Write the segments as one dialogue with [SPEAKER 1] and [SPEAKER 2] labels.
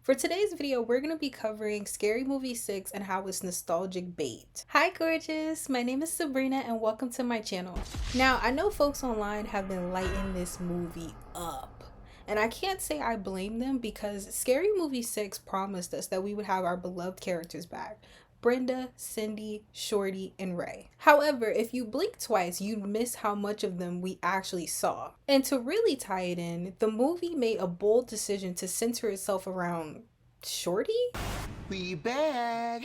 [SPEAKER 1] For today's video, we're going to be covering Scary Movie 6 and how it's nostalgic bait. Hi gorgeous, my name is Sabrina and welcome to my channel. Now, I know folks online have been lighting this movie up. And I can't say I blame them because Scary Movie 6 promised us that we would have our beloved characters back. Brenda, Cindy, Shorty, and Ray. However, if you blink twice, you'd miss how much of them we actually saw. And to really tie it in, the movie made a bold decision to center itself around Shorty?
[SPEAKER 2] We back!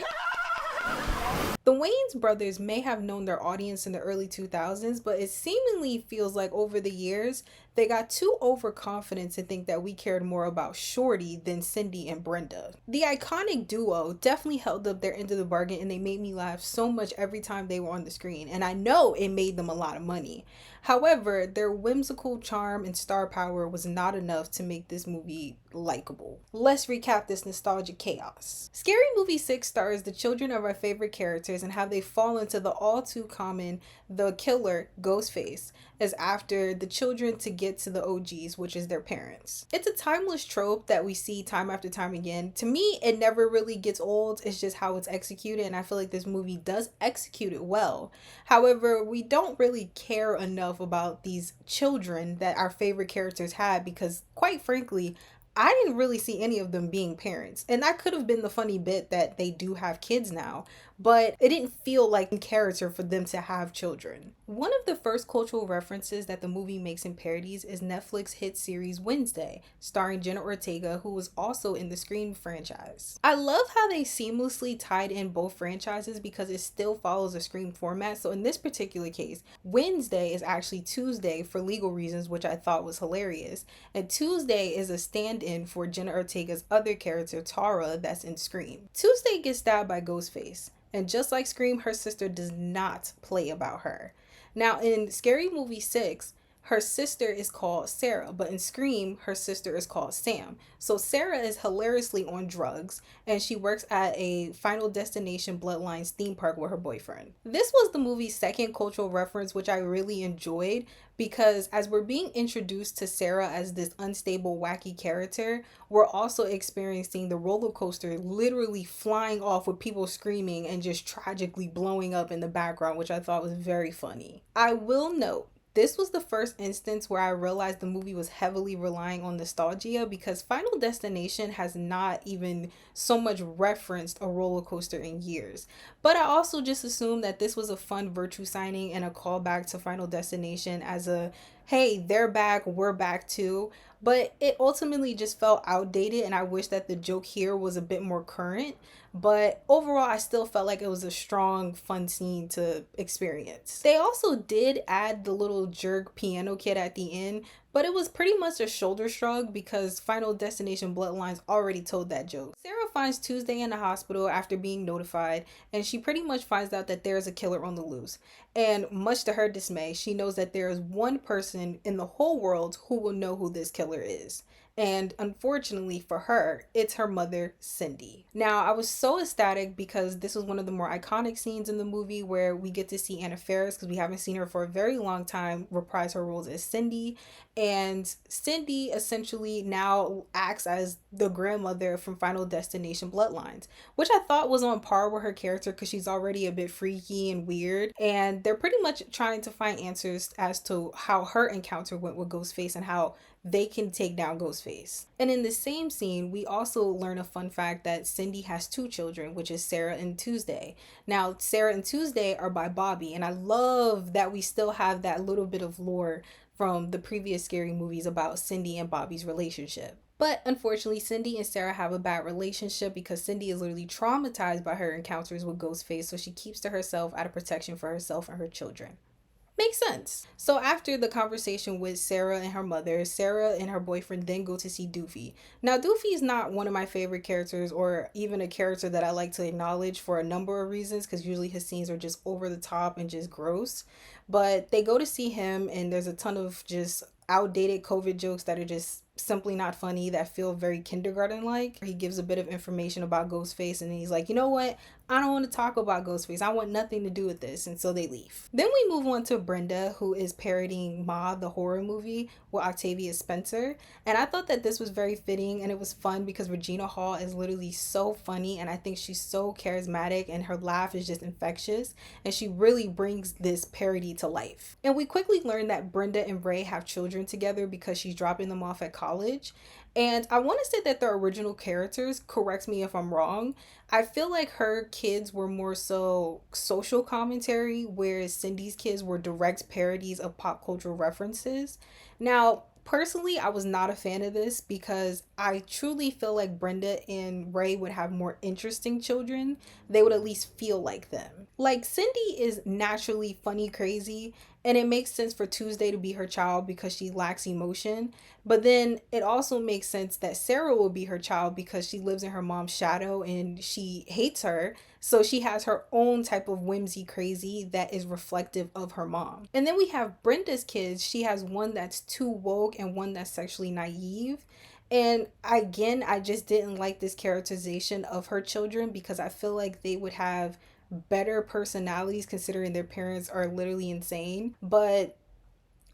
[SPEAKER 1] The Wayans brothers may have known their audience in the early 2000s, but it seemingly feels like over the years, they got too overconfident to think that we cared more about Shorty than Cindy and Brenda. The iconic duo definitely held up their end of the bargain and they made me laugh so much every time they were on the screen, and I know it made them a lot of money. However, their whimsical charm and star power was not enough to make this movie likable. Let's recap this nostalgic chaos. Scary Movie 6 stars the children of our favorite characters and how they fall into the all too common the killer Ghostface as after the children to get to the OGs, which is their parents. It's a timeless trope that we see time after time again. To me, it never really gets old. It's just how it's executed, and I feel like this movie does execute it well. However, we don't really care enough about these children that our favorite characters had because, quite frankly, I didn't really see any of them being parents. And that could have been the funny bit that they do have kids now, but it didn't feel like in character for them to have children. One of the first cultural references that the movie makes in parodies is Netflix hit series Wednesday, starring Jenna Ortega, who was also in the Scream franchise. I love how they seamlessly tied in both franchises because it still follows a Scream format. So in this particular case, Wednesday is actually Tuesday for legal reasons, which I thought was hilarious. And Tuesday is a stand-in for Jenna Ortega's other character, Tara, that's in Scream. Tuesday gets stabbed by Ghostface. And just like Scream, her sister does not play about her. Now, in Scary Movie 6, her sister is called Sarah, but in Scream, her sister is called Sam. So Sarah is hilariously on drugs, and she works at a Final Destination Bloodlines theme park with her boyfriend. This was the movie's second cultural reference, which I really enjoyed, because as we're being introduced to Sarah as this unstable, wacky character, we're also experiencing the roller coaster literally flying off with people screaming and just tragically blowing up in the background, which I thought was very funny. I will note, this was the first instance where I realized the movie was heavily relying on nostalgia because Final Destination has not even so much referenced a roller coaster in years. But I also just assumed that this was a fun virtue signing and a callback to Final Destination as a, hey, they're back, we're back too. But it ultimately just felt outdated, and I wish that the joke here was a bit more current. But overall, I still felt like it was a strong, fun scene to experience. They also did add the little jerk piano kid at the end, but it was pretty much a shoulder shrug because Final Destination Bloodlines already told that joke. Sarah finds Tuesday in the hospital after being notified, and she pretty much finds out that there is a killer on the loose. And much to her dismay, she knows that there is one person in the whole world who will know who this killer is. And unfortunately for her, it's her mother, Cindy. Now, I was so ecstatic because this was one of the more iconic scenes in the movie where we get to see Anna Faris, because we haven't seen her for a very long time, reprise her roles as Cindy. And Cindy essentially now acts as the grandmother from Final Destination Bloodlines, which I thought was on par with her character because she's already a bit freaky and weird. And they're pretty much trying to find answers as to how her encounter went with Ghostface and how they can take down Ghostface. And in the same scene, we also learn a fun fact that Cindy has two children, which is Sarah and Tuesday. Now, Sarah and Tuesday are by Bobby, and I love that we still have that little bit of lore from the previous Scary movies about Cindy and Bobby's relationship. But unfortunately, Cindy and Sarah have a bad relationship because Cindy is literally traumatized by her encounters with Ghostface, so she keeps to herself out of protection for herself and her children. Makes sense. So after the conversation with Sarah and her mother, Sarah and her boyfriend then go to see Doofy. Now, Doofy is not one of my favorite characters or even a character that I like to acknowledge for a number of reasons because usually his scenes are just over the top and just gross. But they go to see him and there's a ton of just outdated COVID jokes that are just simply not funny, that feel very kindergarten like. He gives a bit of information about Ghostface and he's like, you know what, I don't want to talk about Ghostface. I want nothing to do with this. And so they leave. Then we move on to Brenda, who is parodying Ma, the horror movie with Octavia Spencer. And I thought that this was very fitting and it was fun because Regina Hall is literally so funny. And I think she's so charismatic and her laugh is just infectious. And she really brings this parody to life. And we quickly learn that Brenda and Ray have children together because she's dropping them off at college. And I want to say that the original characters, correct me if I'm wrong, I feel like her kids were more so social commentary, whereas Cindy's kids were direct parodies of pop cultural references. Now, personally, I was not a fan of this because I truly feel like Brenda and Ray would have more interesting children. They would at least feel like them. Like, Cindy is naturally funny crazy, and it makes sense for Tuesday to be her child because she lacks emotion. But then it also makes sense that Sarah will be her child because she lives in her mom's shadow and she hates her. So she has her own type of whimsy crazy that is reflective of her mom. And then we have Brenda's kids. She has one that's too woke and one that's sexually naive. And again, I just didn't like this characterization of her children because I feel like they would have better personalities considering their parents are literally insane. But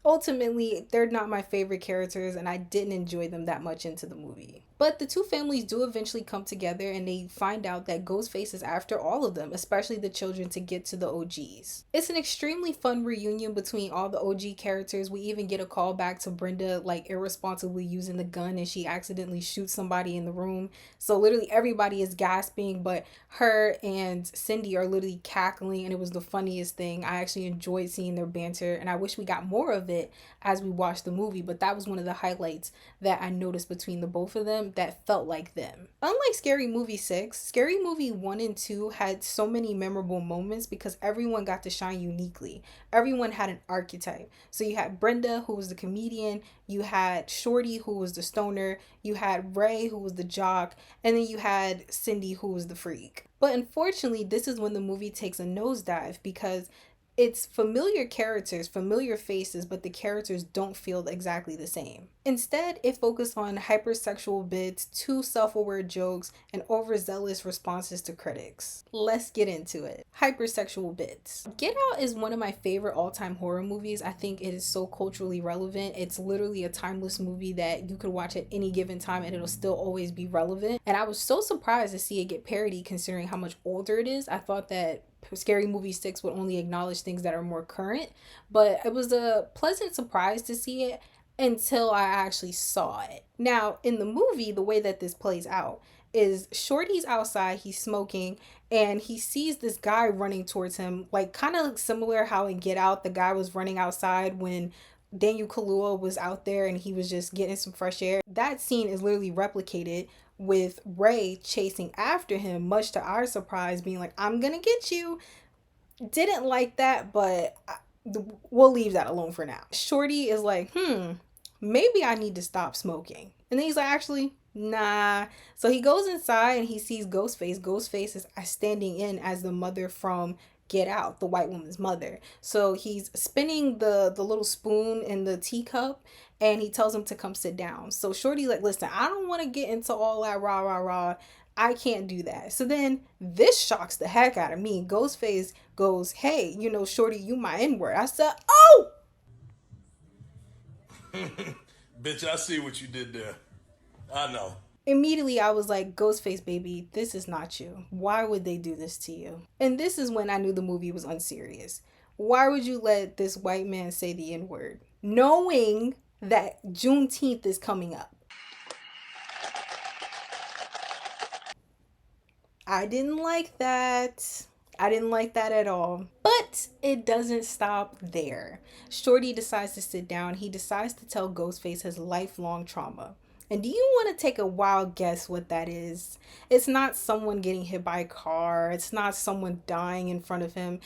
[SPEAKER 1] ultimately, they're not my favorite characters and I didn't enjoy them that much into the movie. But the two families do eventually come together and they find out that Ghostface is after all of them, especially the children, to get to the OGs. It's an extremely fun reunion between all the OG characters. We even get a call back to Brenda like irresponsibly using the gun and she accidentally shoots somebody in the room. So literally everybody is gasping, but her and Cindy are literally cackling and it was the funniest thing. I actually enjoyed seeing their banter and I wish we got more of it as we watched the movie, but that was one of the highlights that I noticed between the both of them that felt like them. Unlike Scary Movie 6, Scary Movie 1 and 2 had so many memorable moments because everyone got to shine uniquely. Everyone had an archetype. So you had Brenda, who was the comedian, you had Shorty, who was the stoner, you had Ray, who was the jock, and then you had Cindy, who was the freak. But unfortunately, this is when the movie takes a nosedive because it's familiar characters, familiar faces, but the characters don't feel exactly the same. Instead, it focused on hypersexual bits, too self-aware jokes, and overzealous responses to critics. Let's get into it. Hypersexual Bits. Get Out is one of my favorite all-time horror movies. I think it is so culturally relevant. It's literally a timeless movie that you could watch at any given time and it'll still always be relevant. And I was so surprised to see it get parodied considering how much older it is. I thought that Scary Movie 6 would only acknowledge things that are more current, but it was a pleasant surprise to see it until I actually saw it. Now, in the movie, the way that this plays out is Shorty's outside, he's smoking, and he sees this guy running towards him, like kind of similar how in Get Out, the guy was running outside when Daniel Kaluuya was out there and he was just getting some fresh air. That scene is literally replicated with Ray chasing after him, much to our surprise, being like, I'm gonna get you. Didn't like that, but we'll leave that alone for now. Shorty is like, maybe I need to stop smoking. And then he's like, actually, nah. So he goes inside and he sees Ghostface. Ghostface is standing in as the mother from Get Out, the white woman's mother. So he's spinning the little spoon in the teacup and he tells him to come sit down. So Shorty like, listen, I don't want to get into all that rah rah rah. I can't do that. So then this shocks the heck out of me. Ghostface goes, hey, Shorty, you my N-word. I said, oh!
[SPEAKER 3] Bitch, I see what you did there. I know.
[SPEAKER 1] Immediately I was like, Ghostface baby, this is not you. Why would they do this to you? And this is when I knew the movie was unserious. Why would you let this white man say the N-word? Knowing that Juneteenth is coming up. I didn't like that. I didn't like that at all. But it doesn't stop there. Shorty decides to sit down. He decides to tell Ghostface his lifelong trauma. And do you want to take a wild guess what that is? It's not someone getting hit by a car. It's not someone dying in front of him.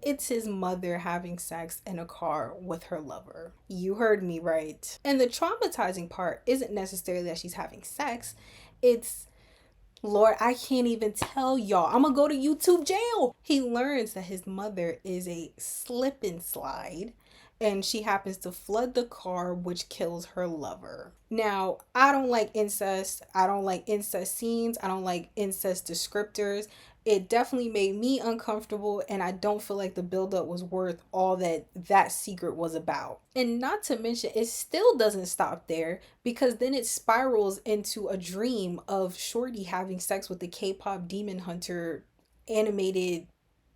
[SPEAKER 1] It's his mother having sex in a car with her lover. You heard me right. And the traumatizing part isn't necessarily that she's having sex. It's, Lord, I can't even tell y'all. I'm gonna go to YouTube jail. He learns that his mother is a slip and slide and she happens to flood the car, which kills her lover. Now, I don't like incest. I don't like incest scenes. I don't like incest descriptors. It definitely made me uncomfortable, and I don't feel like the buildup was worth all that that secret was about. And not to mention, it still doesn't stop there, because then it spirals into a dream of Shorty having sex with the K-pop demon hunter animated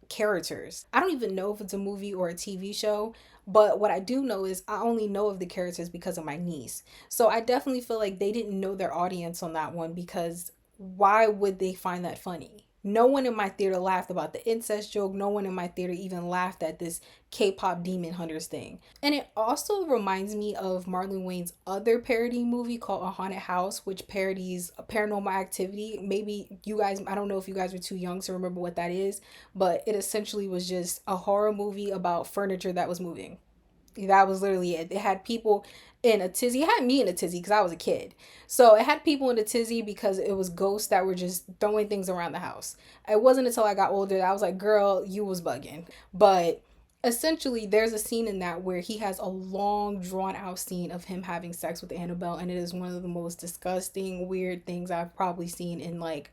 [SPEAKER 1] characters. I don't even know if it's a movie or a TV show, but what I do know is I only know of the characters because of my niece. So I definitely feel like they didn't know their audience on that one, because why would they find that funny? No one in my theater laughed about the incest joke. No one in my theater even laughed at this K-pop demon hunters thing. And it also reminds me of Marlon Wayne's other parody movie called A Haunted House, which parodies paranormal activity. Maybe you guys, I don't know if you guys were too young to remember what that is, but it essentially was just a horror movie about furniture that was moving. That was literally it. It had people in a tizzy. It had me in a tizzy because I was a kid. So it had people in a tizzy because it was ghosts that were just throwing things around the house. It wasn't until I got older that I was like, girl, you was bugging. But essentially, there's a scene in that where he has a long, drawn out scene of him having sex with Annabelle. And it is one of the most disgusting, weird things I've probably seen in like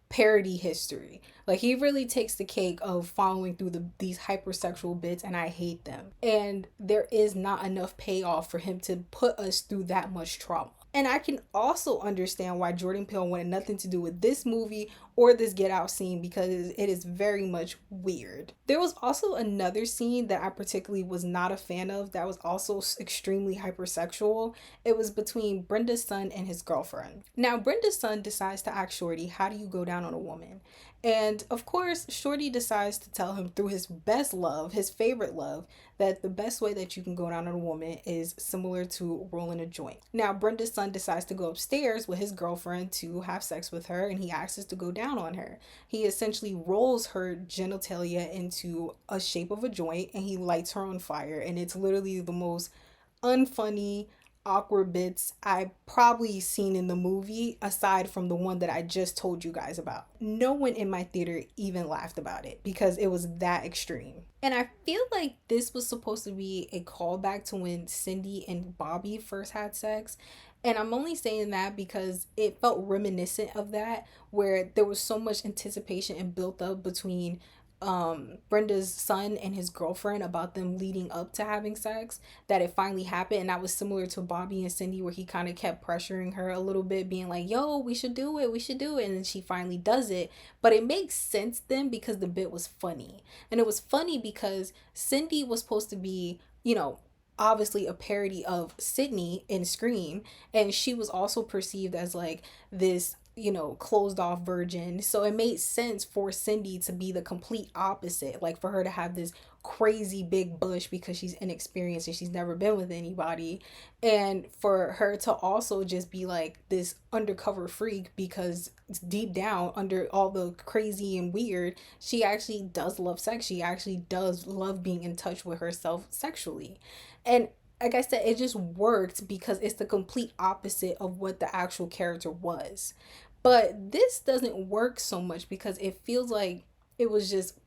[SPEAKER 1] parody history. Like he really takes the cake of following through these hypersexual bits, and I hate them. And there is not enough payoff for him to put us through that much trauma. And I can also understand why Jordan Peele wanted nothing to do with this movie or this Get Out scene, because it is very much weird. There was also another scene that I particularly was not a fan of that was also extremely hypersexual. It was between Brenda's son and his girlfriend. Now, Brenda's son decides to ask Shorty, how do you go down on a woman? And of course, Shorty decides to tell him through his best love, his favorite love, that the best way that you can go down on a woman is similar to rolling a joint. Now, Brenda's son decides to go upstairs with his girlfriend to have sex with her, and he asks us to go down on her. He essentially rolls her genitalia into a shape of a joint, and he lights her on fire, and it's literally the most unfunny, awkward bits I've probably seen in the movie, aside from the one that I just told you guys about. No one in my theater even laughed about it because it was that extreme. And I feel like this was supposed to be a callback to when Cindy and Bobby first had sex. And I'm only saying that because it felt reminiscent of that, where there was so much anticipation and built up between Brenda's son and his girlfriend about them leading up to having sex, that it finally happened. And that was similar to Bobby and Cindy, where he kind of kept pressuring her a little bit, being like, yo, we should do it, we should do it. And then she finally does it. But it makes sense then because the bit was funny. And it was funny because Cindy was supposed to be, you know, obviously a parody of Sydney in Scream, and she was also perceived as like this, you know, closed off virgin. So it made sense for Cindy to be the complete opposite, like for her to have this crazy big bush because she's inexperienced and she's never been with anybody, and for her to also just be like this undercover freak because deep down under all the crazy and weird, she actually does love sex. She actually does love being in touch with herself sexually. And like I said, it just worked because it's the complete opposite of what the actual character was. But this doesn't work so much because it feels like it was just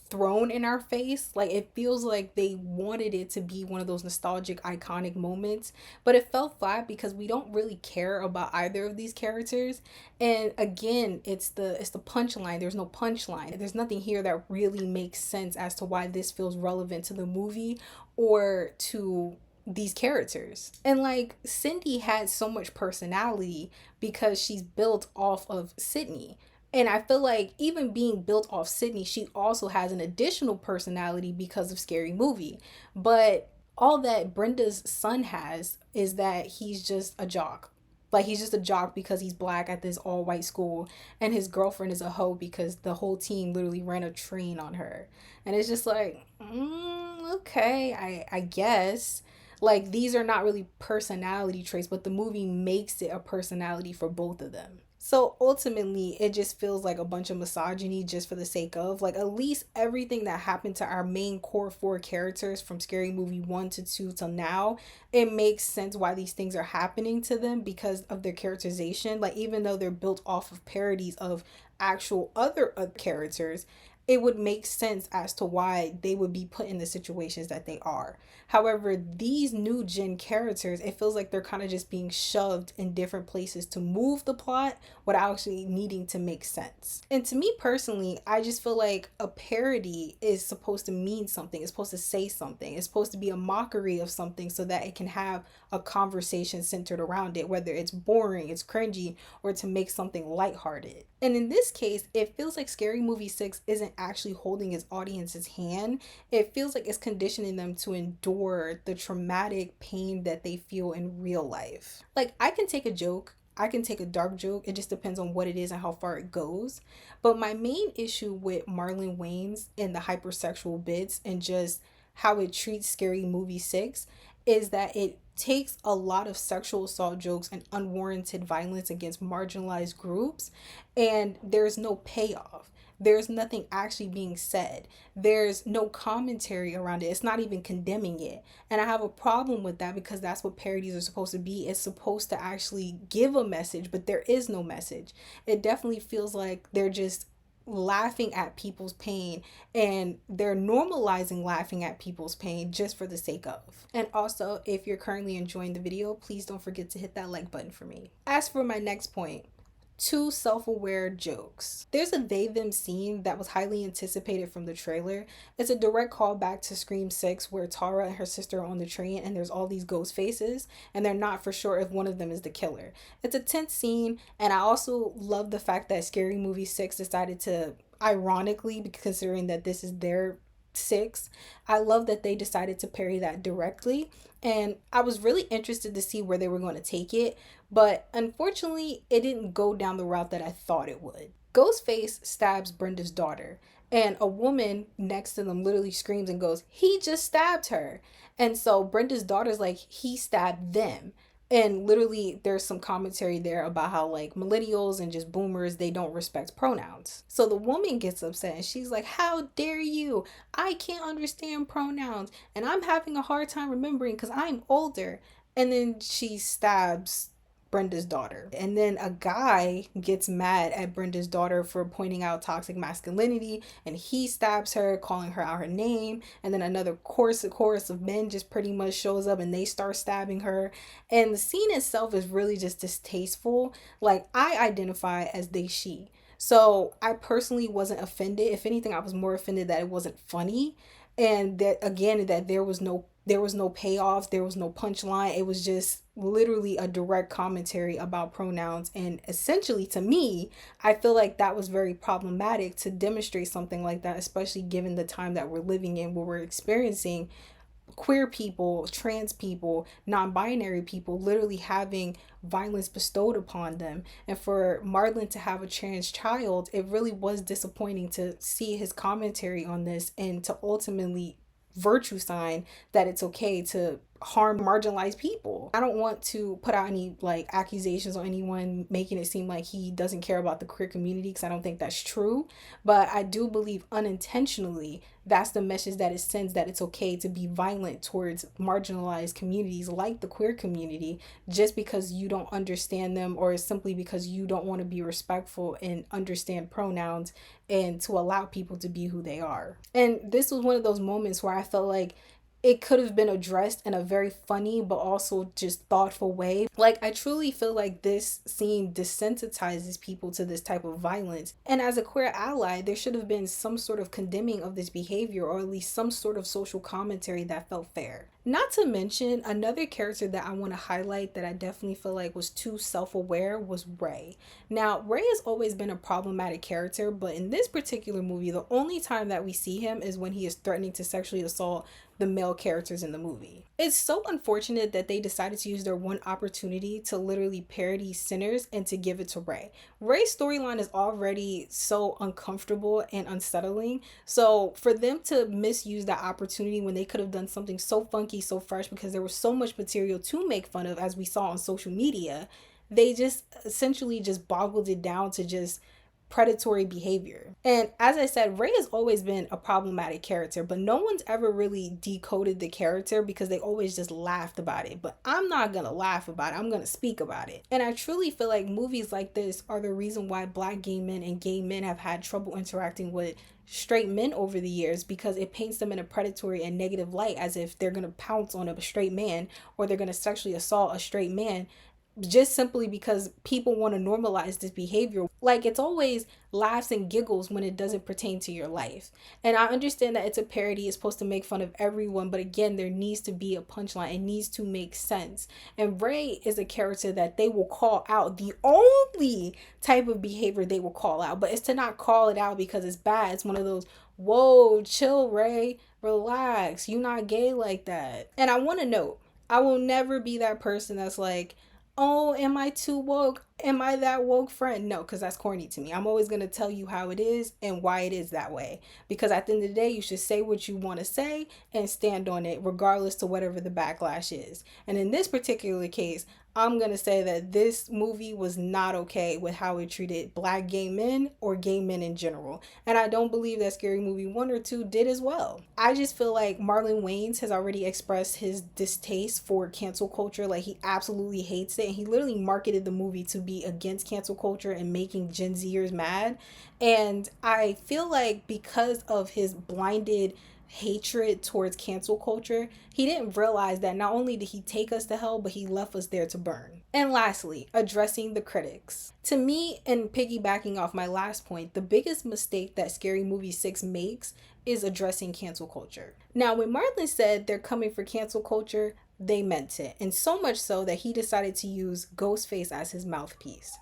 [SPEAKER 1] thrown in our face. Like it feels like they wanted it to be one of those nostalgic iconic moments, but it fell flat because we don't really care about either of these characters. And again, it's the punchline. There's no punchline. There's nothing here that really makes sense as to why this feels relevant to the movie or to these characters. And like Cindy had so much personality because she's built off of Sydney. And I feel like even being built off Sydney, she also has an additional personality because of Scary Movie. But all that Brenda's son has is that he's just a jock. Like he's just a jock because he's black at this all white school, and his girlfriend is a hoe because the whole team literally ran a train on her. And it's just like, okay, I guess. Like these are not really personality traits, but the movie makes it a personality for both of them. So ultimately, it just feels like a bunch of misogyny just for the sake of, like, at least everything that happened to our main core four characters from Scary Movie 1 to 2 till now, it makes sense why these things are happening to them because of their characterization. Like, even though they're built off of parodies of actual other characters, it would make sense as to why they would be put in the situations that they are. However, these new gen characters, it feels like they're kind of just being shoved in different places to move the plot without actually needing to make sense. And to me personally, I just feel like a parody is supposed to mean something. It's supposed to say something. It's supposed to be a mockery of something so that it can have a conversation centered around it, whether it's boring, it's cringy, or to make something lighthearted. And in this case, it feels like Scary Movie 6 isn't actually holding its audience's hand. It feels like it's conditioning them to endure the traumatic pain that they feel in real life. Like, I can take a joke, I can take a dark joke, it just depends on what it is and how far it goes. But my main issue with Marlon Wayans and the Hypersexual Bits and just how it treats Scary Movie 6 is that it takes a lot of sexual assault jokes and unwarranted violence against marginalized groups, and there's no payoff. There's nothing actually being said. There's no commentary around it. It's not even condemning it. And I have a problem with that because that's what parodies are supposed to be. It's supposed to actually give a message, but there is no message. It definitely feels like they're just laughing at people's pain, and they're normalizing laughing at people's pain just for the sake of. And also, if you're currently enjoying the video, please don't forget to hit that like button for me. As for my next point, too self-aware jokes. There's a they them scene that was highly anticipated from the trailer. It's a direct callback to Scream 6 where Tara and her sister are on the train and there's all these ghost faces and they're not for sure if one of them is the killer. It's a tense scene, and I also love the fact that Scary Movie 6 decided to, ironically, considering that this is their 6, I love that they decided to parry that directly, and I was really interested to see where they were going to take it, but unfortunately it didn't go down the route that I thought it would. Ghostface stabs Brenda's daughter, and a woman next to them literally screams and goes, "He just stabbed her." And so Brenda's daughter's like, "He stabbed them." And literally there's some commentary there about how like millennials and just boomers, they don't respect pronouns. So the woman gets upset and she's like, "How dare you? I can't understand pronouns and I'm having a hard time remembering because I'm older." And then she stabs Brenda's daughter. And then a guy gets mad at Brenda's daughter for pointing out toxic masculinity, and he stabs her, calling her out her name. And then another chorus of men just pretty much shows up and they start stabbing her. And the scene itself is really just distasteful. Like, I identify as they, she. So I personally wasn't offended. If anything, I was more offended that it wasn't funny. And that, again, that there was no payoffs, there was no punchline. It was just literally a direct commentary about pronouns, and essentially, to me, I feel like that was very problematic to demonstrate something like that, especially given the time that we're living in, where we're experiencing queer people, trans people, non-binary people literally having violence bestowed upon them. And for Marlon to have a trans child, it really was disappointing to see his commentary on this and to ultimately virtue sign that it's okay to harm marginalized people. I don't want to put out any like accusations on anyone making it seem like he doesn't care about the queer community, because I don't think that's true, but I do believe unintentionally that's the message that it sends, that it's okay to be violent towards marginalized communities like the queer community just because you don't understand them, or simply because you don't want to be respectful and understand pronouns and to allow people to be who they are. And this was one of those moments where I felt like it could have been addressed in a very funny but also just thoughtful way. Like, I truly feel like this scene desensitizes people to this type of violence. And as a queer ally, there should have been some sort of condemning of this behavior, or at least some sort of social commentary that felt fair. Not to mention, another character that I want to highlight that I definitely feel like was too self-aware was Ray. Now, Ray has always been a problematic character, but in this particular movie, the only time that we see him is when he is threatening to sexually assault the male characters in the movie. It's so unfortunate that they decided to use their one opportunity to literally parody Sinners and to give it to Ray. Ray's storyline is already so uncomfortable and unsettling, so for them to misuse that opportunity when they could have done something so funky, so fresh, because there was so much material to make fun of, as we saw on social media, they just essentially just boggled it down to just predatory behavior. And as I said, Ray has always been a problematic character, but no one's ever really decoded the character because they always just laughed about it. But I'm not gonna laugh about it, I'm gonna speak about it. And I truly feel like movies like this are the reason why black gay men and gay men have had trouble interacting with straight men over the years, because it paints them in a predatory and negative light, as if they're gonna pounce on a straight man or they're gonna sexually assault a straight man just simply because people want to normalize this behavior. Like, it's always laughs and giggles when it doesn't pertain to your life. And I understand that it's a parody, it's supposed to make fun of everyone, but again, there needs to be a punchline. It needs to make sense. And Ray is a character that they will call out. The only type of behavior they will call out, but it's to not call it out because it's bad. It's one of those, whoa, chill, Ray, relax, you not gay like that. And I want to note, I will never be that person that's like, oh, am I too woke? Am I that woke friend? No, because that's corny to me. I'm always going to tell you how it is and why it is that way. Because at the end of the day, you should say what you want to say and stand on it, regardless to whatever the backlash is. And in this particular case, I'm going to say that this movie was not okay with how it treated black gay men or gay men in general. And I don't believe that Scary Movie 1 or 2 did as well. I just feel like Marlon Wayans has already expressed his distaste for cancel culture. Like, he absolutely hates it. And he literally marketed the movie to be against cancel culture and making Gen Zers mad. And I feel like because of his blinded hatred towards cancel culture, he didn't realize that not only did he take us to hell, but he left us there to burn. And lastly, addressing the critics. To me, and piggybacking off my last point, the biggest mistake that Scary Movie 6 makes is addressing cancel culture. Now, when Marlon said they're coming for cancel culture, they meant it. And so much so that he decided to use Ghostface as his mouthpiece.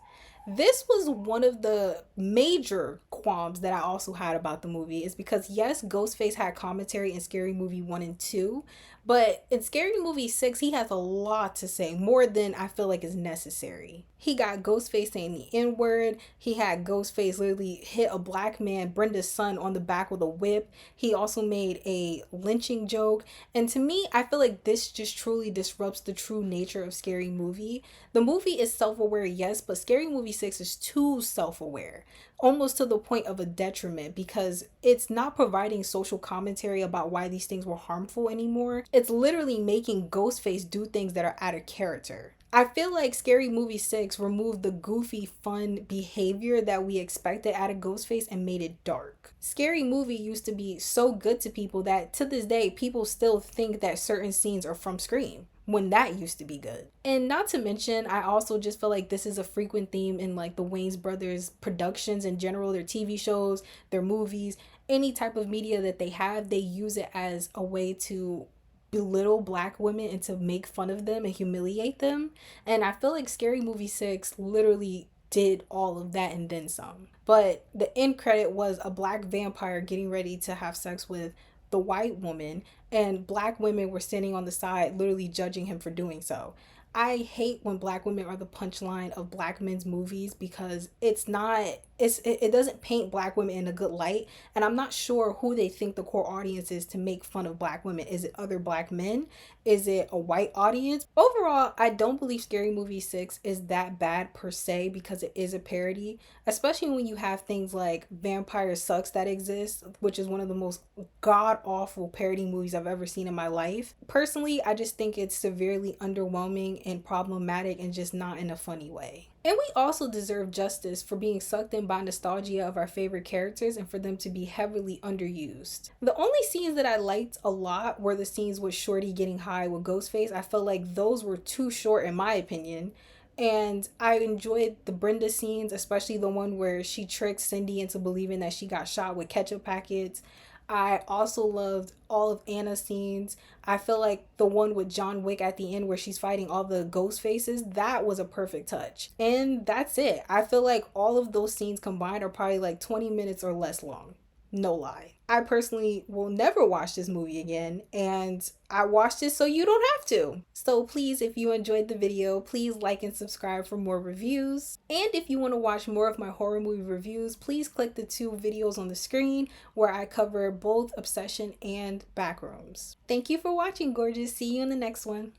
[SPEAKER 1] This was one of the major qualms that I also had about the movie, is because yes, Ghostface had commentary in Scary Movie 1 and 2, but in Scary Movie 6, he has a lot to say, more than I feel like is necessary. He got Ghostface saying the N-word. He had Ghostface literally hit a black man, Brenda's son, on the back with a whip. He also made a lynching joke. And to me, I feel like this just truly disrupts the true nature of Scary Movie. The movie is self-aware, yes, but Scary Movie 6 is too self-aware, almost to the point of a detriment, because it's not providing social commentary about why these things were harmful anymore. It's literally making Ghostface do things that are out of character. I feel like Scary Movie 6 removed the goofy, fun behavior that we expected out of Ghostface and made it dark. Scary Movie used to be so good to people that to this day, people still think that certain scenes are from Scream, when that used to be good. And not to mention, I also just feel like this is a frequent theme in like the Wayans brothers productions in general, their TV shows, their movies, any type of media that they have, they use it as a way to belittle black women and to make fun of them and humiliate them. And I feel like Scary Movie 6 literally did all of that and then some. But the end credit was a black vampire getting ready to have sex with the white woman, and black women were standing on the side literally judging him for doing so. I hate when black women are the punchline of black men's movies, because it doesn't paint black women in a good light, and I'm not sure who they think the core audience is to make fun of black women. Is it other black men? Is it a white audience? Overall, I don't believe Scary Movie 6 is that bad per se, because it is a parody, especially when you have things like Vampire Sucks that exists, which is one of the most god-awful parody movies I've ever seen in my life. Personally, I just think it's severely underwhelming and problematic, and just not in a funny way. And we also deserve justice for being sucked in by nostalgia of our favorite characters and for them to be heavily underused. The only scenes that I liked a lot were the scenes with Shorty getting high with Ghostface. I felt like those were too short in my opinion. And I enjoyed the Brenda scenes, especially the one where she tricks Cindy into believing that she got shot with ketchup packets. I also loved all of Anna's scenes. I feel like the one with John Wick at the end where she's fighting all the ghost faces, that was a perfect touch. And that's it. I feel like all of those scenes combined are probably like 20 minutes or less long. No lie. I personally will never watch this movie again, and I watched it so you don't have to. So please, if you enjoyed the video, please like and subscribe for more reviews. And if you want to watch more of my horror movie reviews, please click the 2 videos on the screen where I cover both Obsession and Backrooms. Thank you for watching, gorgeous. See you in the next one.